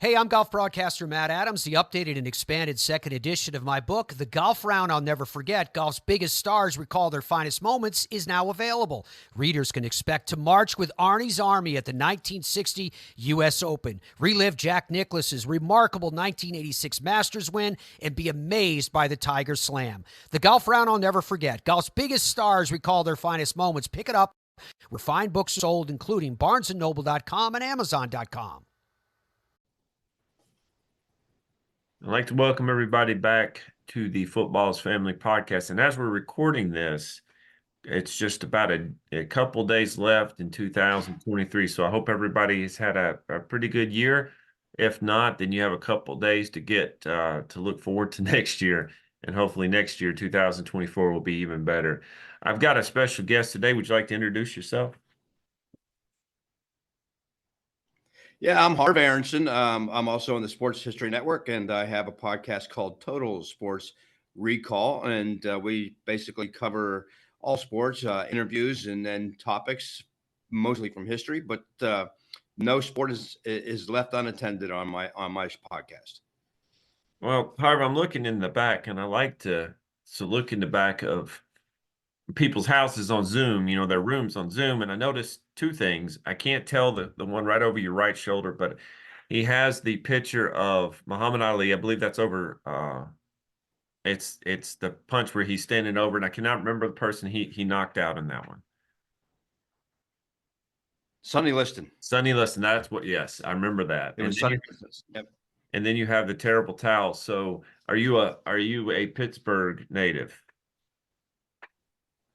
Hey, I'm golf broadcaster Matt Adams. The updated and expanded second edition of my book, The Golf Round I'll Never Forget, Golf's Biggest Stars Recall Their Finest Moments, is now available. Readers can expect to march with Arnie's Army at the 1960 U.S. Open, relive Jack Nicklaus's remarkable 1986 Masters win, and be amazed by the Tiger Slam. The Golf Round I'll Never Forget, Golf's Biggest Stars Recall Their Finest Moments. Pick it up where fine books are sold, including BarnesandNoble.com and Amazon.com. I'd like to welcome everybody back to the Football's Family Podcast. And as we're recording this, it's just about a couple days left in 2023. So I hope everybody has had a pretty good year. If not, then you have a couple days to get to look forward to next year. And hopefully next year, 2024, will be even better. I've got a special guest today. Would you like to introduce yourself? Yeah, I'm Harv Aronson. I'm also on the Sports History Network, and I have a podcast called Total Sports Recall. And we basically cover all sports, interviews, and then topics, mostly from history. But no sport is left unattended on my podcast. Well, Harv, I'm looking in the back, and I like to look in the back of people's houses on Zoom, their rooms on Zoom. And I noticed two things. I can't tell the one right over your right shoulder, but he has the picture of Muhammad Ali. I believe that's over. It's the punch where he's standing over, and I cannot remember the person he knocked out in that one. Sonny Liston. Sonny Liston. That's what. Yes, I remember that. It was Sonny Liston. Yep. And then you have the terrible towel. So are you a Pittsburgh native?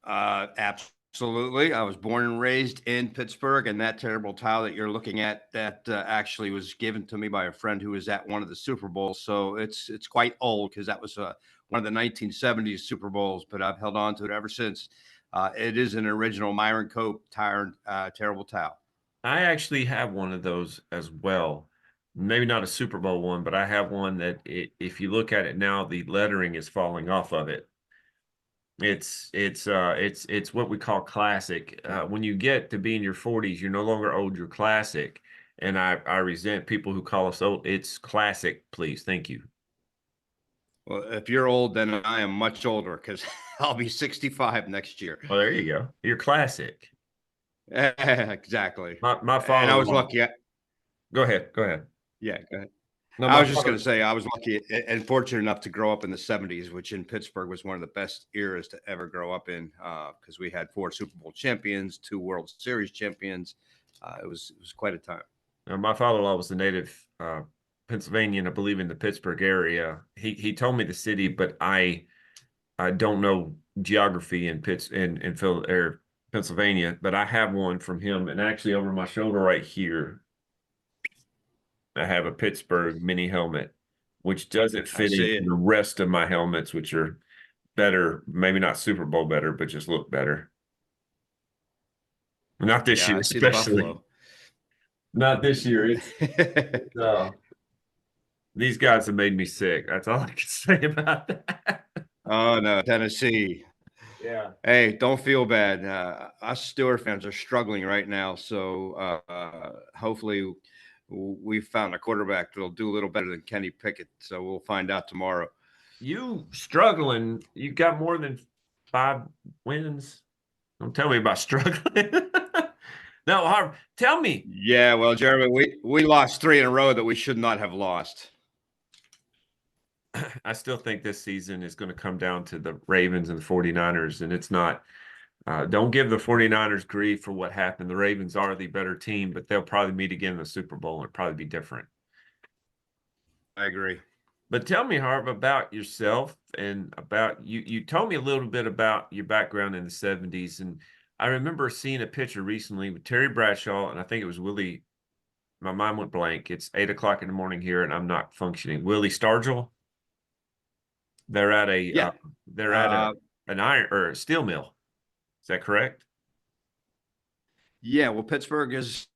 Absolutely. I was born and raised in Pittsburgh, and that terrible towel that you're looking at, that actually was given to me by a friend who was at one of the Super Bowls. So it's quite old because that was one of the 1970s Super Bowls, but I've held on to it ever since. It is an original Myron Cope terrible towel. I actually have one of those as well. Maybe not a Super Bowl one, but I have one that if you look at it now, the lettering is falling off of it. It's what we call classic. When you get to be in your 40s, you're no longer old, you're classic. And I resent people who call us old. It's classic, please. Thank you. Well, if you're old, then I am much older because I'll be 65 next year. Well, there you go. You're classic. Exactly. My father. And I was lucky. Go ahead. Yeah, go ahead. No, I was just going to say I was lucky and fortunate enough to grow up in the 70s, which in Pittsburgh was one of the best eras to ever grow up in because we had 4 Super Bowl champions, 2 World Series champions. It was quite a time. Now, my father-in-law was a native Pennsylvanian, I believe, in the Pittsburgh area. He told me the city, but I don't know geography in Pennsylvania. But I have one from him, and actually over my shoulder right here, I have a Pittsburgh mini helmet, which doesn't fit into the rest of my helmets, which are better, maybe not Super Bowl better, but just look better. Not this year, especially. Not this year. These guys have made me sick. That's all I can say about that. Oh, no, Tennessee. Yeah. Hey, don't feel bad. Us Steelers fans are struggling right now, so hopefully we found a quarterback that'll do a little better than Kenny Pickett. So we'll find out tomorrow. You struggling? You got more than 5 wins. Don't tell me about struggling. No, Harv, tell me. Yeah, well, Jeremy, we lost 3 in a row that we should not have lost. I still think this season is going to come down to the Ravens and the 49ers, and it's not. Don't give the 49ers grief for what happened. The Ravens are the better team, but they'll probably meet again in the Super Bowl, and it'll probably be different. I agree. But tell me, Harv, about yourself and about you. You told me a little bit about your background in the 70s, and I remember seeing a picture recently with Terry Bradshaw, and I think it was Willie. My mind went blank. It's 8 o'clock in the morning here, and I'm not functioning. Willie Stargell. They're at an iron or a steel mill. Is that correct? Yeah, well, Pittsburgh is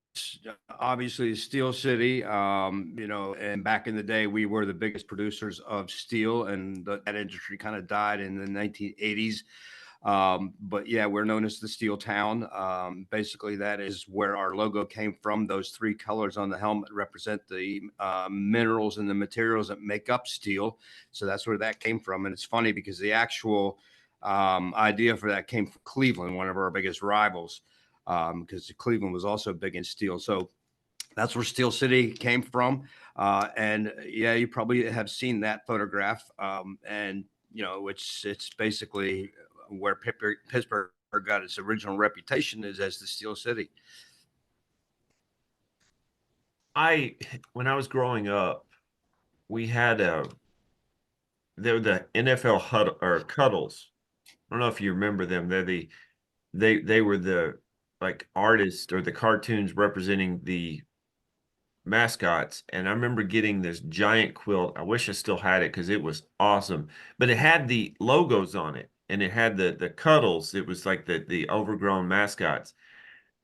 obviously a steel city, and back in the day, we were the biggest producers of steel, and that industry kind of died in the 1980s. But yeah, we're known as the Steel Town. Basically, that is where our logo came from. Those three colors on the helmet represent the minerals and the materials that make up steel. So that's where that came from. And it's funny because the actual idea for that came from Cleveland, one of our biggest rivals, because Cleveland was also big in steel. So that's where Steel City came from. And yeah, you probably have seen that photograph. And, you know, it's basically where Pittsburgh got its original reputation is as the Steel City. When I was growing up, we had they were the NFL huddle or cuddles. I don't know if you remember them. They were the like artists or the cartoons representing the mascots. And I remember getting this giant quilt. I wish I still had it because it was awesome. But it had the logos on it and it had the cuddles. It was like the overgrown mascots.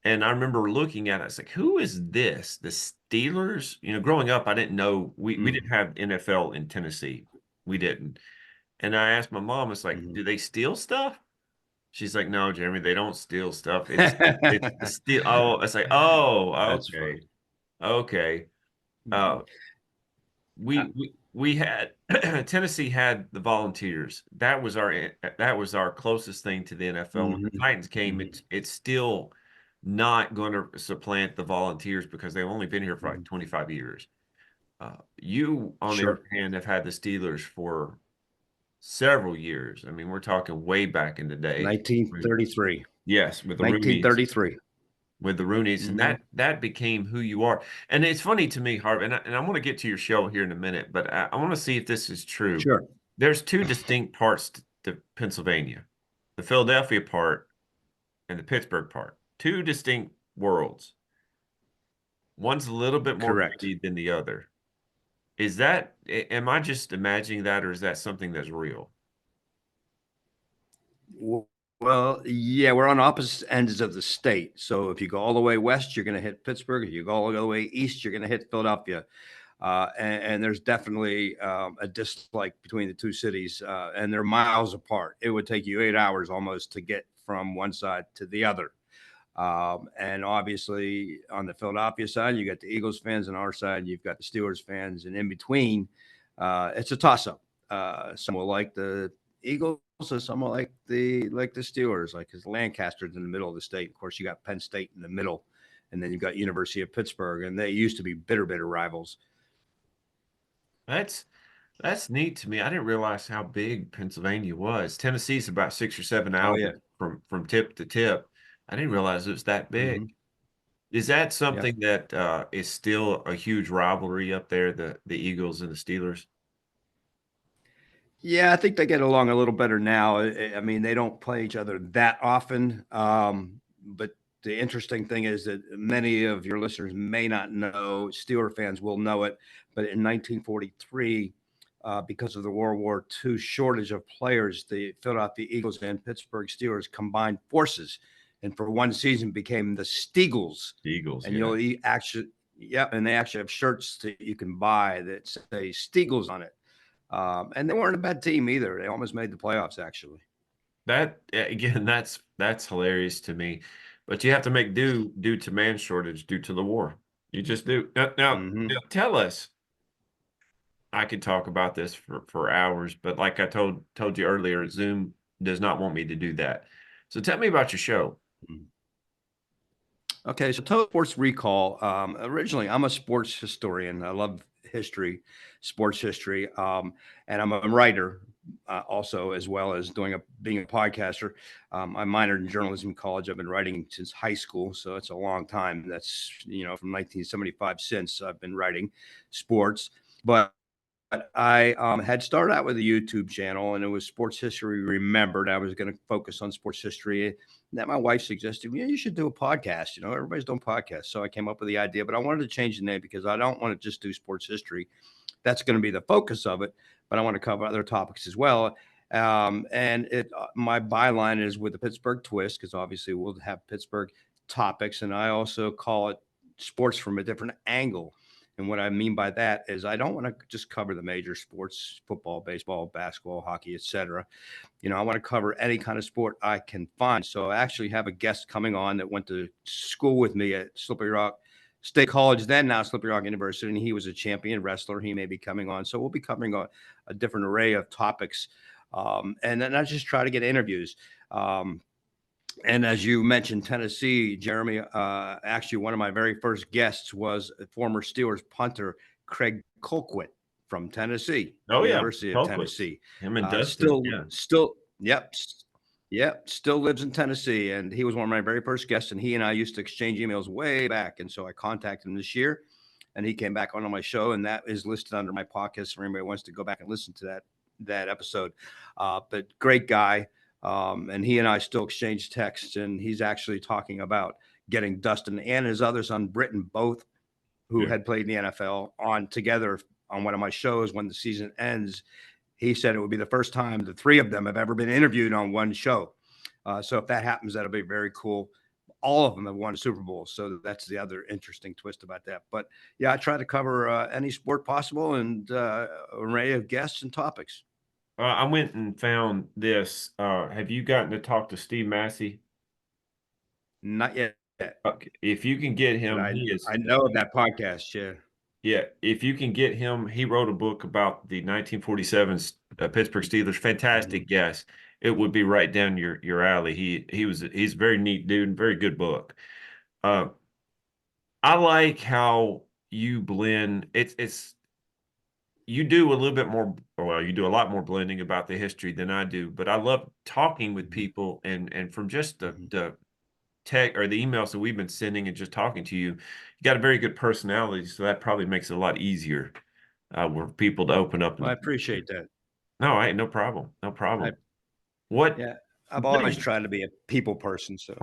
And I remember looking at it, I was like, who is this? The Steelers? You know, growing up, I didn't know we didn't have NFL in Tennessee. We didn't. And I asked my mom, it's like, do they steal stuff? She's like, no, Jeremy, they don't steal stuff. It's the steal. Oh, it's like, oh, That's okay. funny. Okay. Uh, we had Tennessee had the Volunteers. That was our closest thing to the NFL. When the Titans came, it's still not going to supplant the Volunteers because they've only been here for like 25 years. You, on the Sure. other hand, have had the Steelers for several years. I mean, we're talking way back in the day. 1933. Yes, with the Roonies. 1933. With the Roonies, and that became who you are. And it's funny to me, Harv, and I want to get to your show here in a minute, but I want to see if this is true. Sure. There's two distinct parts to Pennsylvania, the Philadelphia part and the Pittsburgh part. Two distinct worlds. One's a little bit more Correct. gritty than the other. Am I just imagining that, or is that something that's real? Well, yeah, we're on opposite ends of the state. So if you go all the way west, you're going to hit Pittsburgh. If you go all the way east, you're going to hit Philadelphia. And there's definitely a dislike between the two cities, and they're miles apart. It would take you 8 hours almost to get from one side to the other. And obviously, on the Philadelphia side, you got the Eagles fans, and our side, you've got the Steelers fans. And in between, it's a toss-up. Some will like the Eagles, so some will like the Steelers, like because Lancaster's in the middle of the state. Of course, you got Penn State in the middle, and then you've got University of Pittsburgh, and they used to be bitter rivals. That's neat to me. I didn't realize how big Pennsylvania was. Tennessee's about 6 or 7 hours from tip to tip. I didn't realize it was that big. Is that something that is still a huge rivalry up there, the Eagles and the Steelers? Yeah, I think they get along a little better now. I mean, they don't play each other that often. But the interesting thing is that many of your listeners may not know, Steeler fans will know it, but in 1943, because of the World War II shortage of players, the Philadelphia Eagles and Pittsburgh Steelers combined forces, and for one season became the Steagles. Eagles, and you'll actually, and they actually have shirts that you can buy that say Steagles on it. And they weren't a bad team either. They almost made the playoffs, actually. That again, that's hilarious to me. But you have to make due to man shortage due to the war. You just do. Now tell us. I could talk about this for hours, but like I told you earlier, Zoom does not want me to do that. So tell me about your show. Okay, so Total Sports Recall. Originally, I'm a sports historian. I love history, sports history, and I'm a writer also, as well as being a podcaster. I minored in journalism in college. I've been writing since high school, so it's a long time. That's from 1975 since I've been writing sports, but I had started out with a YouTube channel, and it was Sports History Remembered. I was going to focus on sports history. And that my wife suggested, you should do a podcast. Everybody's doing podcasts. So I came up with the idea, but I wanted to change the name because I don't want to just do sports history. That's going to be the focus of it, but I want to cover other topics as well. And my byline is with the Pittsburgh twist, because obviously we'll have Pittsburgh topics, and I also call it sports from a different angle. And what I mean by that is I don't want to just cover the major sports, football, baseball, basketball, hockey, etc. I want to cover any kind of sport I can find. So I actually have a guest coming on that went to school with me at Slippery Rock State College, then now Slippery Rock University, and he was a champion wrestler. He may be coming on. So we'll be covering a different array of topics. And then I just try to get interviews. And as you mentioned, Tennessee, Jeremy, actually one of my very first guests was former Steelers punter Craig Colquitt from Tennessee, Oh yeah, University of Colquitt. Tennessee. Him and Dustin. Yep, still lives in Tennessee, and he was one of my very first guests. And he and I used to exchange emails way back, and so I contacted him this year, and he came back on my show, and that is listed under my podcast for anybody who wants to go back and listen to that episode. But great guy. And he and I still exchange texts, and he's actually talking about getting Dustin and his other son, Britton, both who had played in the NFL, on together on one of my shows when the season ends. He said it would be the first time the three of them have ever been interviewed on one show. So if that happens, that'll be very cool. All of them have won a Super Bowl. So that's the other interesting twist about that. But yeah, I try to cover any sport possible and array of guests and topics. I went and found this. Have you gotten to talk to Steve Massey? Not yet. Okay. If you can get him, I know of that podcast. Yeah. Yeah, if you can get him, he wrote a book about the 1947 Pittsburgh Steelers. Fantastic guest. It would be right down your alley. He's a very neat dude and very good book. I like how you blend. It's you do a little bit more. Well, you do a lot more blending about the history than I do. But I love talking with people and from just the tech or the emails that we've been sending and just talking to you, you got a very good personality, so that probably makes it a lot easier for people to open up. Well, I appreciate that. No, no problem, no problem. I've always tried to be a people person. So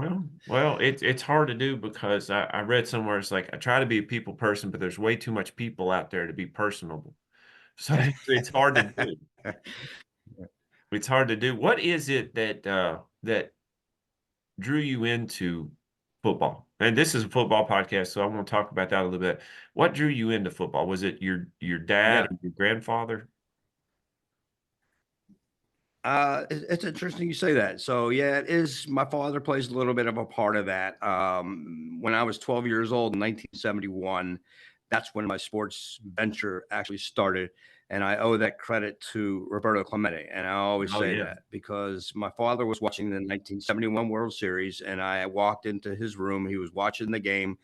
well, it's hard to do because I read somewhere it's like I try to be a people person, but there's way too much people out there to be personable, so it's hard to do. It's hard to do. What is it that drew you into football? And this is a football podcast, so I want to talk about that a little bit. What drew you into football? Was it your dad or your grandfather? It's interesting you say that. So yeah, it is. My father plays a little bit of a part of that. When I was 12 years old in 1971, that's when my sports venture actually started. And I owe that credit to Roberto Clemente. And I always say that because my father was watching the 1971 World Series, and I walked into his room. He was watching the game,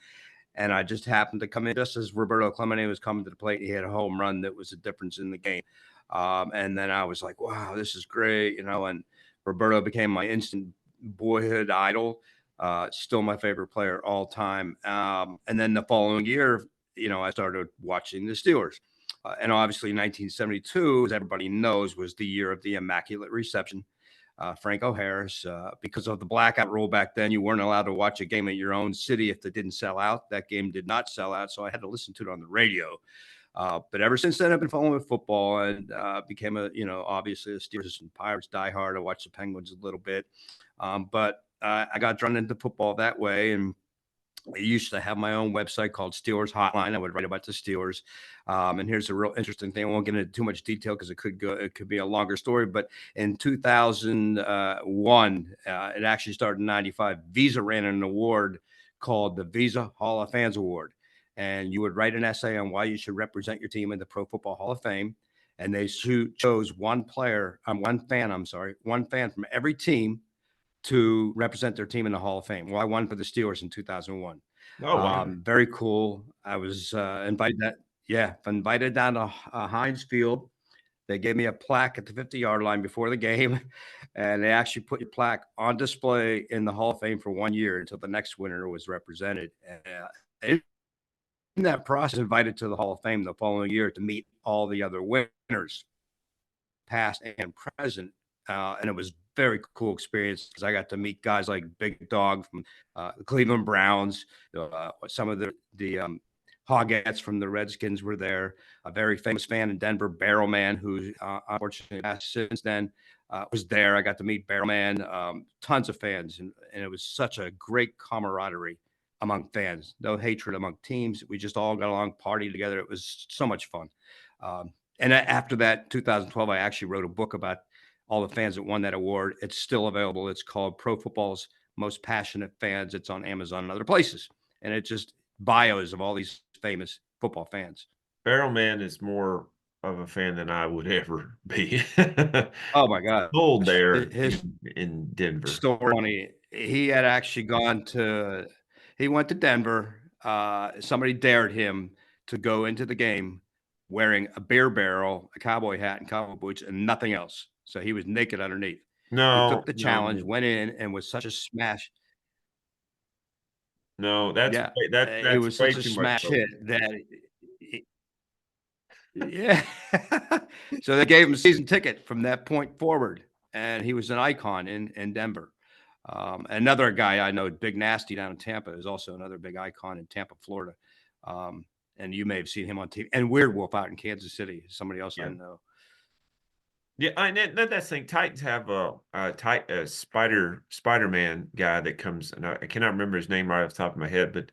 and I just happened to come in just as Roberto Clemente was coming to the plate. He had a home run that was the difference in the game. And then I was like, wow, this is great. And Roberto became my instant boyhood idol. Still my favorite player all time. And then the following year, I started watching the Steelers. And obviously 1972, as everybody knows, was the year of the Immaculate Reception. Franco Harris, because of the blackout rule back then, you weren't allowed to watch a game at your own city if they didn't sell out. That game did not sell out, so I had to listen to it on the radio. But ever since then, I've been following football and became obviously a Steelers and Pirates diehard. I watched the Penguins a little bit, but I got drawn into football that way. And I used to have my own website called Steelers Hotline. I would write about the Steelers. And here's a real interesting thing. I won't get into too much detail because it could be a longer story. But in 2001, it actually started in 95. Visa ran an award called the Visa Hall of Fans Award. And you would write an essay on why you should represent your team in the Pro Football Hall of Fame. And they chose one fan from every team to represent their team in the Hall of Fame. Well, I won for the Steelers in 2001. Oh, wow. Very cool. I was invited down to Heinz Field. They gave me a plaque at the 50-yard line before the game, and they actually put your plaque on display in the Hall of Fame for 1 year until the next winner was represented. In that process, invited to the Hall of Fame the following year to meet all the other winners, past and present. And it was very cool experience because I got to meet guys like Big Dog from the Cleveland Browns. Some of the Hogettes from the Redskins were there. A very famous fan in Denver, Barrelman, who unfortunately passed since then, was there. I got to meet Barrelman, tons of fans, and it was such a great camaraderie among fans, no hatred among teams. We just all got along, party together. It was so much fun. And after that, 2012, I actually wrote a book about all the fans that won that award. It's still available. It's called Pro Football's Most Passionate Fans. It's on Amazon and other places. And it's just bios of all these famous football fans. Barrel Man is more of a fan than I would ever be. Oh my God. Old there His in Denver. story, he had actually he went to Denver. Somebody dared him to go into the game wearing a beer barrel, a cowboy hat, and cowboy boots, and nothing else. So he was naked underneath. He No, took the challenge, went in, and was such a smash. no, that's Yeah, it that's was way such a too much smash focus. hit that, yeah. So they gave him a season ticket from that point forward, and he was an icon in Denver. Another guy I know, Big Nasty down in Tampa, is also another big icon in Tampa, Florida. And you may have seen him on TV. And Weird Wolf out in Kansas City, somebody else I Yeah. know. Yeah, and that's the thing. Titans have a Spider-Man guy that comes, and I cannot remember his name right off the top of my head, but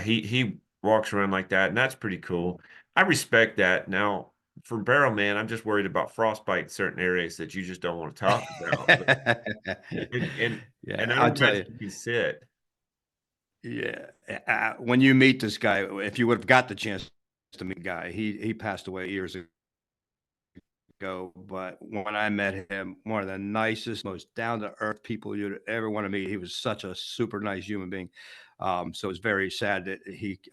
he walks around like that, and that's pretty cool. I respect that. Now, for Barrel Man, I'm just worried about frostbite in certain areas that you just don't want to talk about. And Yeah, I I'll don't tell imagine you. you can sit. Yeah, when you meet this guy, if you would have got the chance to meet the guy, he passed away years ago. But when I met him, one of the nicest, most down to earth people you'd ever want to meet. He was such a super nice human being. So it's very sad that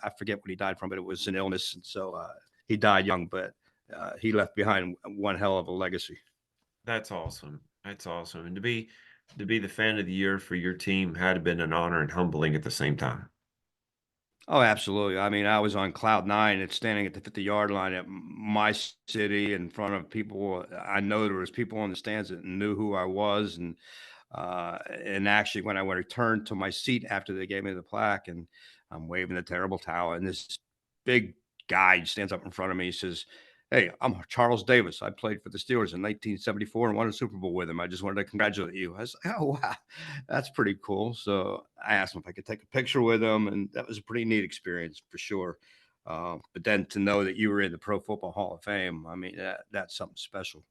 I forget what he died from, but it was an illness. And so he died young, but he left behind one hell of a legacy. That's awesome. That's awesome. And to be the fan of the year for your team had to been an honor and humbling at the same time. Oh, absolutely. I mean, I was on cloud nine and standing at the 50-yard line at my city in front of people. I know there was people in the stands that knew who I was. And actually, when I went returned to my seat after they gave me the plaque and I'm waving the terrible towel, and this big guy stands up in front of me, he says, "Hey, I'm Charles Davis. I played for the Steelers in 1974 and won a Super Bowl with him. I just wanted to congratulate you." I was like, "Oh, wow, that's pretty cool." So I asked him if I could take a picture with him, and that was a pretty neat experience for sure. But then to know that you were in the Pro Football Hall of Fame, I mean, that's something special.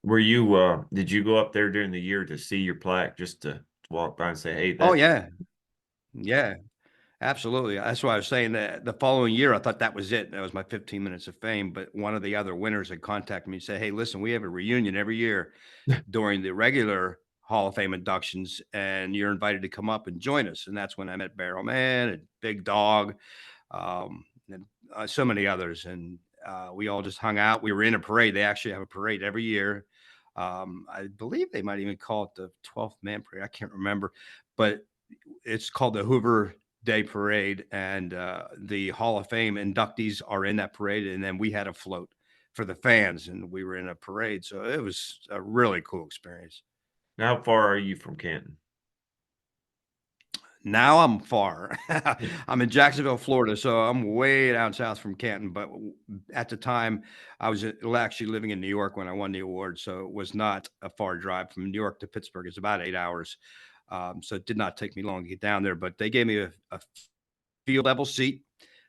Were you did you go up there during the year to see your plaque just to walk by and say, "Hey, Oh, that yeah. Yeah. Absolutely. That's why I was saying that the following year, I thought that was it. That was my 15 minutes of fame. But one of the other winners had contacted me and said, "Hey, listen, we have a reunion every year during the regular Hall of Fame inductions, and you're invited to come up and join us." And that's when I met Barrel Man and Big Dog, and so many others. And we all just hung out. We were in a parade. They actually have a parade every year. I believe they might even call it the 12th Man Parade. I can't remember, but it's called the Hoover Day Parade, and the Hall of Fame inductees are in that parade. And then we had a float for the fans, and we were in a parade. So it was a really cool experience. how far are you from Canton?" Now I'm far. I'm in Jacksonville, Florida, so I'm way down south from Canton. But at the time, I was actually living in New York when I won the award, so it was not a far drive from New York to Pittsburgh. It's about 8 hours, so it did not take me long to get down there. But they gave me a field level seat.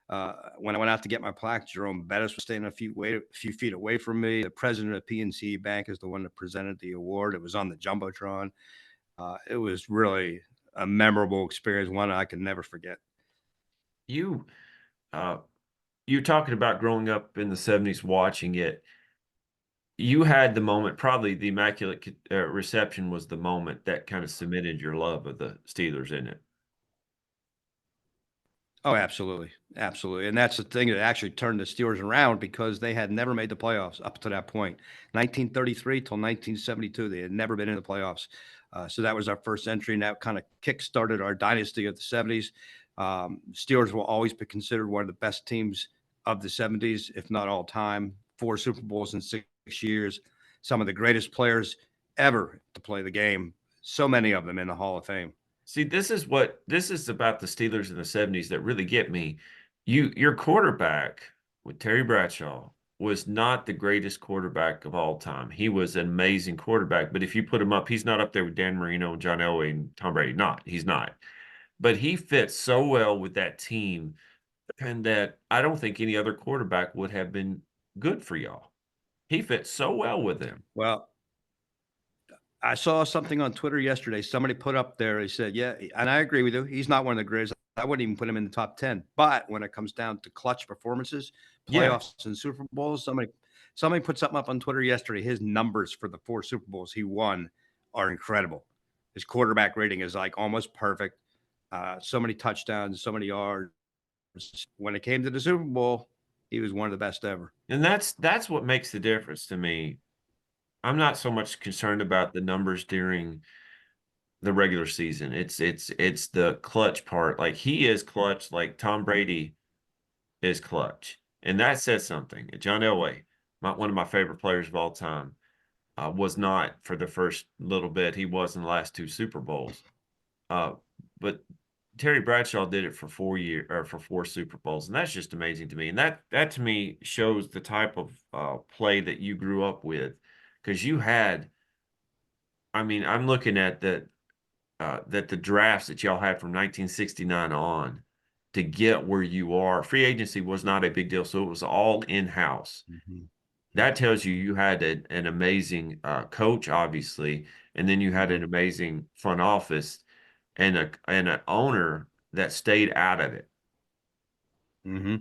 When I went out to get my plaque, Jerome Bettis was standing a few feet away from me. The president of PNC Bank is the one that presented the award. It was on the jumbotron. It was really a memorable experience, one I can never forget. You uh you're talking about growing up in the 70s watching it. You had the moment, probably the Immaculate Reception was the moment that kind of cemented your love of the Steelers in it. Oh, absolutely, absolutely, and that's the thing that actually turned the Steelers around because they had never made the playoffs up to that point. 1933 till 1972, they had never been in the playoffs. So that was our first entry, and that kind of kick-started our dynasty of the 70s. Steelers will always be considered one of the best teams of the 70s, if not all time. 4 Super Bowls in 6 years. Some of the greatest players ever to play the game. So many of them in the Hall of Fame. See, this is about the Steelers in the 70s that really get me. Your quarterback with Terry Bradshaw was not the greatest quarterback of all time. He was an amazing quarterback, but if you put him up, he's not up there with Dan Marino and John Elway and Tom Brady. Not. He's not. but he fits so well with that team, and that I don't think any other quarterback would have been good for y'all. He fits so well with them. Well, I saw something on Twitter yesterday. Somebody put up there, he said, yeah, and I agree with you. He's not one of the greatest. I wouldn't even put him in the top 10. But when it comes down to clutch performances, Yeah. playoffs and Super Bowls, somebody put something up on Twitter yesterday. His numbers for the 4 Super Bowls he won are incredible. His quarterback rating is like almost perfect. So many touchdowns, so many yards. When it came to the Super Bowl, he was one of the best ever. And that's what makes the difference to me. I'm not so much concerned about the numbers during the regular season. It's the clutch part. Like, he is clutch, like Tom Brady is clutch. And that says something. John Elway, one of my favorite players of all time, was not for the first little bit. He was in the last 2 Super Bowls. But Terry Bradshaw did it for 4 Super Bowls, and that's just amazing to me. And that to me shows the type of play that you grew up with, because you had. I mean, I'm looking at the drafts that y'all had from 1969 on to get where you are. Free agency was not a big deal, so it was all in-house. Mm-hmm. That tells you had an amazing coach, obviously, and then you had an amazing front office and an owner that stayed out of it. Mm-hmm.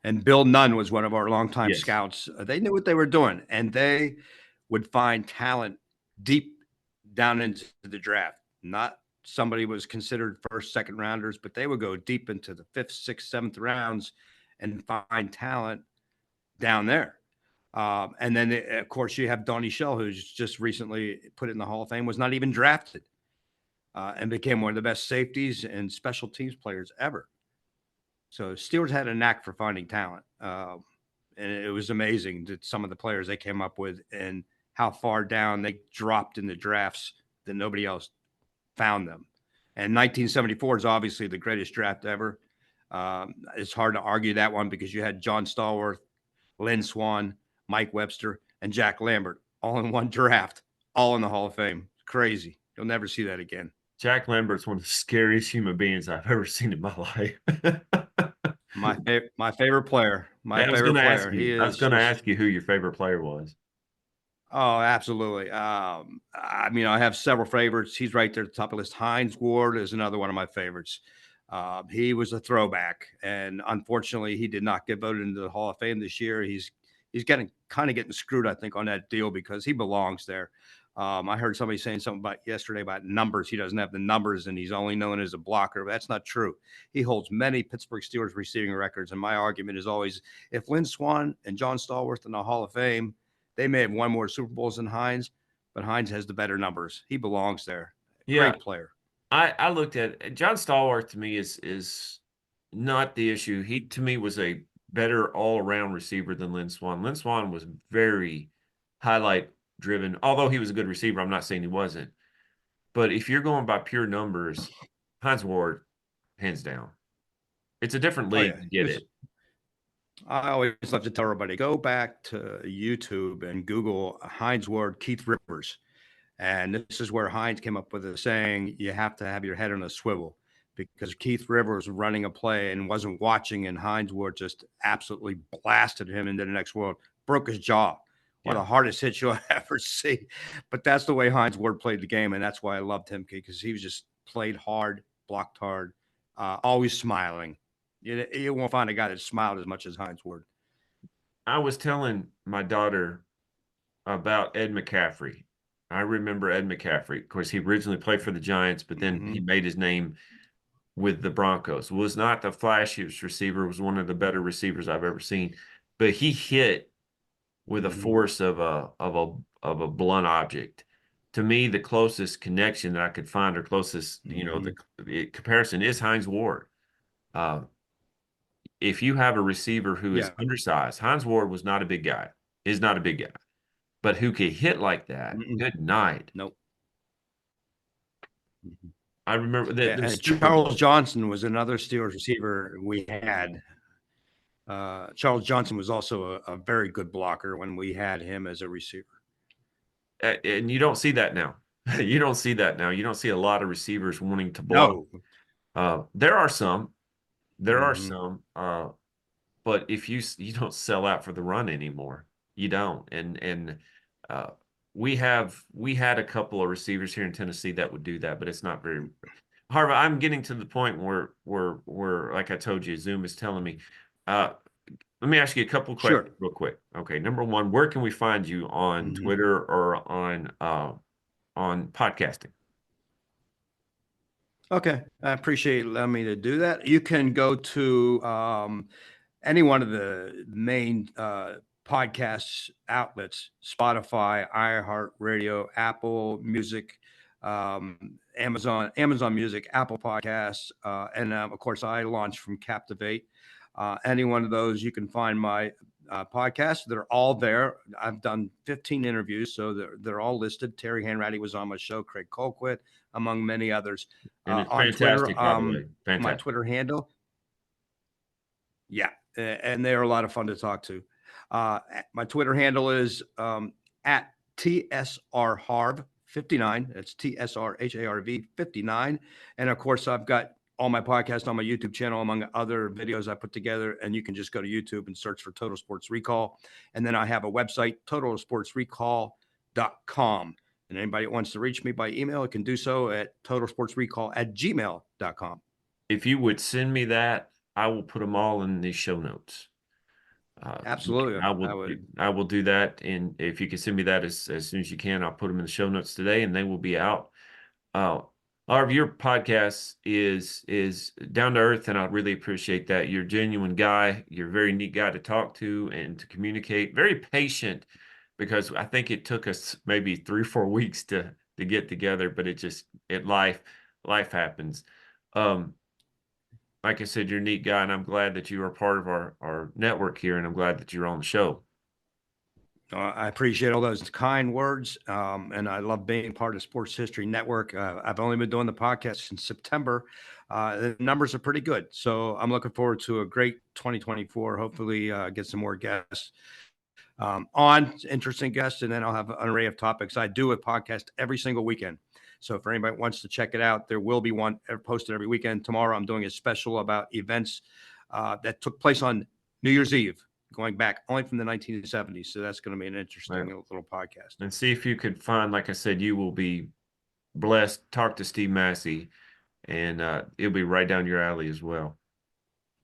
And Bill Nunn was one of our longtime Yes. scouts. They knew what they were doing, and they would find talent deep down into the draft. Not somebody was considered first, second rounders, but they would go deep into the 5th, 6th, 7th rounds and find talent down there. And then, of course, you have Donnie Shell, who's just recently put in the Hall of Fame, was not even drafted, and became one of the best safeties and special teams players ever. So Steelers had a knack for finding talent. And it was amazing that some of the players they came up with and how far down they dropped in the drafts that nobody else found them. And 1974 is obviously the greatest draft ever. It's hard to argue that one because you had John Stallworth, Lynn Swann, Mike Webster, and Jack Lambert all in one draft, all in the Hall of Fame. Crazy. You'll never see that again. Jack Lambert's one of the scariest human beings I've ever seen in my life. My favorite player. I was going to ask you who your favorite player was. Oh, absolutely. I mean, I have several favorites. He's right there at the top of the list. Hines Ward is another one of my favorites. He was a throwback, and unfortunately, he did not get voted into the Hall of Fame this year. He's getting screwed, I think, on that deal because he belongs there. I heard somebody saying something yesterday about numbers. He doesn't have the numbers, and he's only known as a blocker. But that's not true. He holds many Pittsburgh Steelers receiving records, and my argument is always, if Lynn Swann and John Stallworth in the Hall of Fame, they may have won more Super Bowls than Hines, but Hines has the better numbers. He belongs there. Yeah. Great player. I looked at John Stallworth. To me, is not the issue. He, to me, was a better all-around receiver than Lynn Swann. Lynn Swann was very highlight driven. Although he was a good receiver, I'm not saying he wasn't. But if you're going by pure numbers, Hines Ward, hands down. It's a different league to get it. I always love to tell everybody, go back to YouTube and Google Hines Ward, Keith Rivers. And this is where Hines came up with a saying, you have to have your head on a swivel, because Keith Rivers was running a play and wasn't watching, and Hines Ward just absolutely blasted him into the next world, broke his jaw. One of the hardest hits you'll ever see. But that's the way Hines Ward played the game, and that's why I loved him, because he was just played hard, blocked hard, always smiling. You won't find a guy that smiled as much as Hines Ward. I was telling my daughter about Ed McCaffrey. I remember Ed McCaffrey. Of course, he originally played for the Giants, but then he made his name with the Broncos. Was not the flashiest receiver, was one of the better receivers I've ever seen. But he hit with a force of a blunt object. To me, the closest connection that I could find, or closest, the comparison, is Hines Ward. If you have a receiver who is undersized, Hines Ward was not a big guy, is not a big guy, but who could hit like that, good night. Nope. I remember that. Charles Johnson was another Steelers receiver we had. Charles Johnson was also a very good blocker when we had him as a receiver. And you don't see that now. You don't see that now. You don't see a lot of receivers wanting to block. There are some, Mhm. but if you don't sell out for the run anymore, you don't. Uh, we had a couple of receivers here in Tennessee that would do that, but it's not very. Harv, I'm getting to the point where like I told you, Zoom is telling me. Let me ask you a couple Sure. questions real quick. Okay, number one, where can we find you on Mhm. Twitter or on podcasting? Okay. I appreciate you allowing me to do that. You can go to any one of the main podcast outlets: Spotify, iHeartRadio, Apple Music, Amazon Music, Apple Podcasts, and of course I launched from Captivate. Any one of those, you can find my podcasts. They're all there. I've done 15 interviews, so they're all listed. Terry Hanratty was on my show, Craig Colquitt, among many others. And it's On Twitter, fantastic, by the way. my Fantastic. Twitter handle, yeah, and they are a lot of fun to talk to. My Twitter handle is at TSR 59. That's TSRHARV 59. And of course, I've got all my podcasts on my YouTube channel, among other videos I put together. And you can just go to YouTube and search for Total Sports Recall. And then I have a website, totalsportsrecall.com. And anybody that wants to reach me by email can do so at totalsportsrecall@gmail.com. If you would send me that, I will put them all in the show notes. Absolutely. I will do that, and if you can send me that as soon as you can, I'll put them in the show notes today, and they will be out. Harv, your podcast is down to earth, and I really appreciate that. You're a genuine guy. You're a very neat guy to talk to and to communicate. Very patient, because I think it took us maybe 3 or 4 weeks to get together, but life happens. Um, like I said, you're a neat guy, and I'm glad that you are part of our network here, and I'm glad that you're on the show. I appreciate all those kind words, and I love being part of Sports History Network. I've only been doing the podcast since September. The numbers are pretty good, so I'm looking forward to a great 2024. Hopefully, get some more guests interesting guests, and then I'll have an array of topics. I do a podcast every single weekend. So if anybody wants to check it out, there will be one posted every weekend. Tomorrow, I'm doing a special about events that took place on New Year's Eve, going back only from the 1970s. So that's going to be an interesting little podcast. And see if you could find, like I said, you will be blessed. Talk to Steve Massey, and it'll be right down your alley as well.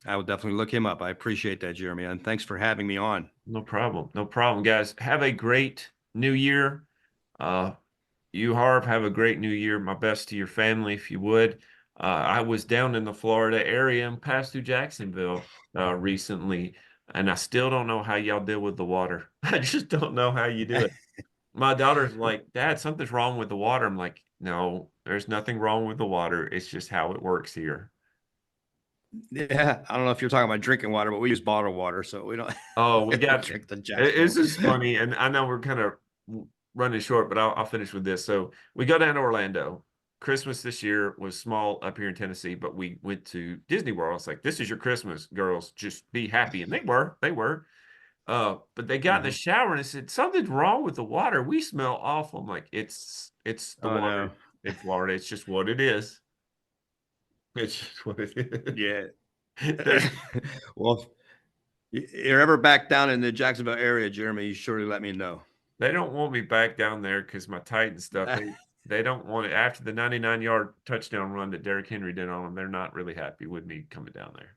I will definitely look him up. I appreciate that, Jeremy, and thanks for having me on. No problem. No problem, guys. Have a great new year. You, Harv, have a great new year. My best to your family, if you would. I was down in the Florida area and passed through Jacksonville recently, and I still don't know how y'all deal with the water. I just don't know how you do it. My daughter's like, Dad, something's wrong with the water. I'm like, no, there's nothing wrong with the water. It's just how it works here. Yeah, I don't know if you're talking about drinking water, but we use bottled water, so we don't. Oh, we got drink the this is funny, and I know we're kind of running short, but I'll finish with this. So we go down to Orlando. Christmas this year was small up here in Tennessee, but we went to Disney World. It's like, this is your Christmas, girls. Just be happy, and they were. But they got in the shower and said, something's wrong with the water. We smell awful. I'm like, it's the water. No. In Florida. It's just what it is. It's just what it is. Yeah. Well, if you're ever back down in the Jacksonville area, Jeremy, you surely let me know. They don't want me back down there because my Titan stuff, they don't want it. After the 99-yard touchdown run that Derrick Henry did on them, they're not really happy with me coming down there.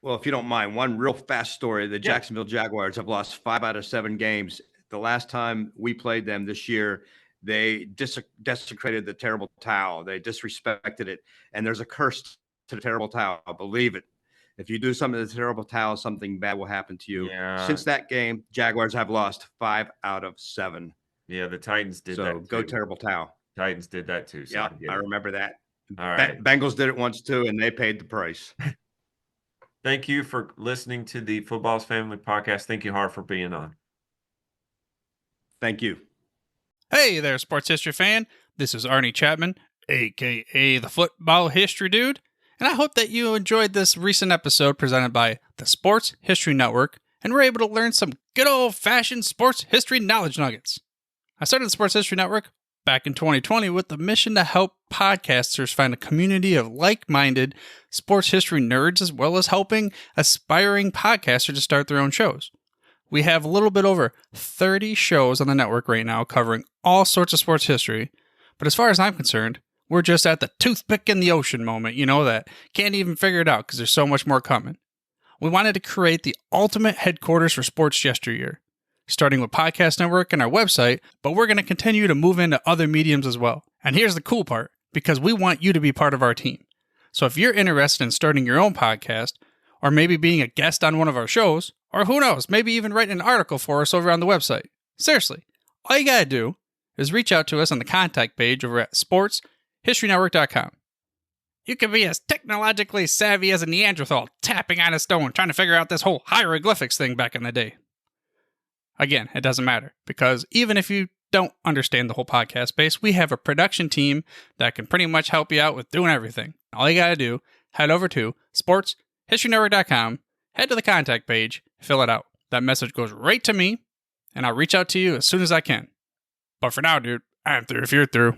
Well, if you don't mind, one real fast story. The Jacksonville Jaguars have lost 5 out of 7 games. The last time we played them this year, they desecrated the terrible towel. They disrespected it. And there's a curse to the terrible towel. Believe it. If you do something to the terrible towel, something bad will happen to you. Yeah. Since that game, Jaguars have lost 5 out of 7. Yeah, the Titans did that. So go terrible towel. Titans did that too. So yeah, I remember that. All right. Bengals did it once too, and they paid the price. Thank you for listening to the Football's Family Podcast. Thank you, Harv, for being on. Thank you. Hey there, sports history fan. This is Arnie Chapman, a.k.a. the Football History Dude, and I hope that you enjoyed this recent episode presented by the Sports History Network and were able to learn some good old-fashioned sports history knowledge nuggets. I started the Sports History Network back in 2020 with the mission to help podcasters find a community of like-minded sports history nerds, as well as helping aspiring podcasters to start their own shows. We have a little bit over 30 shows on the network right now covering all sorts of sports history, but as far as I'm concerned, we're just at the toothpick in the ocean moment, that can't even figure it out because there's so much more coming. We wanted to create the ultimate headquarters for sports yesteryear, starting with Podcast Network and our website, but we're going to continue to move into other mediums as well. And here's the cool part, because we want you to be part of our team. So if you're interested in starting your own podcast, or maybe being a guest on one of our shows, or who knows, maybe even writing an article for us over on the website. Seriously, all you gotta do is reach out to us on the contact page over at sportshistorynetwork.com. You can be as technologically savvy as a Neanderthal tapping on a stone trying to figure out this whole hieroglyphics thing back in the day. Again, it doesn't matter, because even if you don't understand the whole podcast space, we have a production team that can pretty much help you out with doing everything. All you gotta do, head over to sportshistorynetwork.com, head to the contact page, fill it out. That message goes right to me, and I'll reach out to you as soon as I can. But for now, dude, I'm through if you're through.